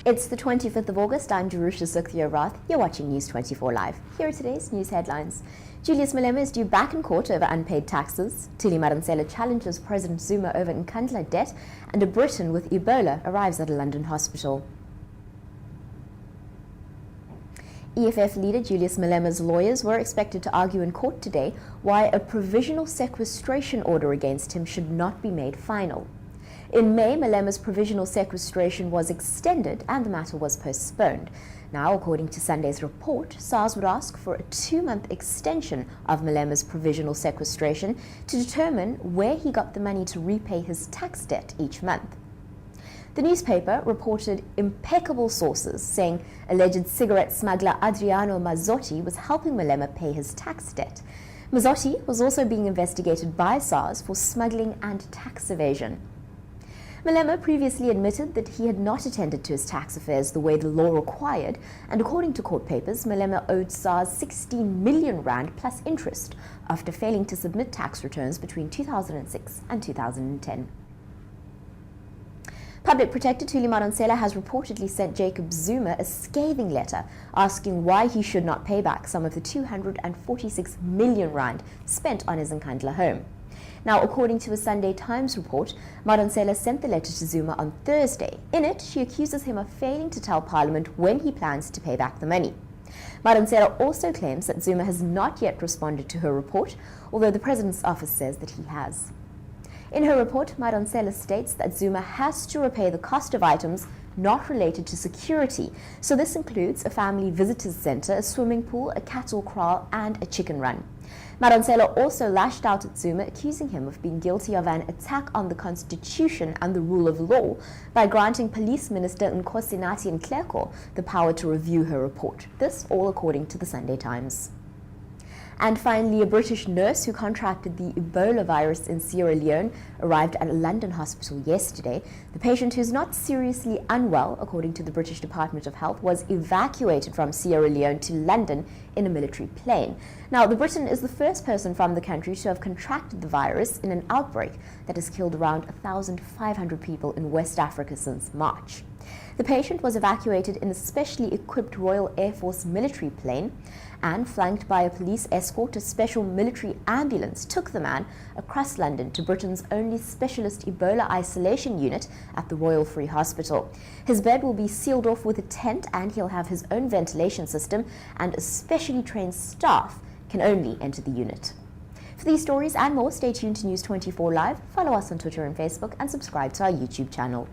It's the 25th of August. I'm Jerusha Sukhthio-Rath. You're watching News 24 Live. Here are today's news headlines. Julius Malema is due back in court over unpaid taxes. Thuli Madonsela challenges President Zuma over Nkandla debt. And a Briton with Ebola arrives at a London hospital. EFF leader Julius Malema's lawyers were expected to argue in court today why a provisional sequestration order against him should not be made final. In May, Malema's provisional sequestration was extended and the matter was postponed. Now, according to Sunday's report, SARS would ask for a 2-month extension of Malema's provisional sequestration to determine where he got the money to repay his tax debt each month. The newspaper reported impeccable sources saying alleged cigarette smuggler Adriano Mazzotti was helping Malema pay his tax debt. Mazzotti was also being investigated by SARS for smuggling and tax evasion. Malema previously admitted that he had not attended to his tax affairs the way the law required, and according to court papers, Malema owed SARS 16 million rand plus interest after failing to submit tax returns between 2006 and 2010. Public Protector Thuli Madonsela has reportedly sent Jacob Zuma a scathing letter asking why he should not pay back some of the 246 million rand spent on his Nkandla home. Now, according to a Sunday Times report, Madonsela sent the letter to Zuma on Thursday. In it, she accuses him of failing to tell Parliament when he plans to pay back the money. Madonsela also claims that Zuma has not yet responded to her report, although the President's office says that he has. In her report, Madonsela states that Zuma has to repay the cost of items not related to security. So this includes a family visitors center, a swimming pool, a cattle kraal, and a chicken run. Madonsela also lashed out at Zuma, accusing him of being guilty of an attack on the Constitution and the rule of law by granting Police Minister Nkosinathi Nhleko the power to review her report. This all according to the Sunday Times. And finally, a British nurse who contracted the Ebola virus in Sierra Leone arrived at a London hospital yesterday. The patient, who's not seriously unwell, according to the British Department of Health, was evacuated from Sierra Leone to London in a military plane. Now, the Briton is the first person from the country to have contracted the virus in an outbreak that has killed around 1,500 people in West Africa since March. The patient was evacuated in a specially equipped Royal Air Force military plane, and flanked by a police escort, a special military ambulance took the man across London to Britain's only specialist Ebola isolation unit at the Royal Free Hospital. His bed will be sealed off with a tent, and he'll have his own ventilation system, and a specially trained staff can only enter the unit. For these stories and more, stay tuned to News 24 Live, follow us on Twitter and Facebook, and subscribe to our YouTube channel.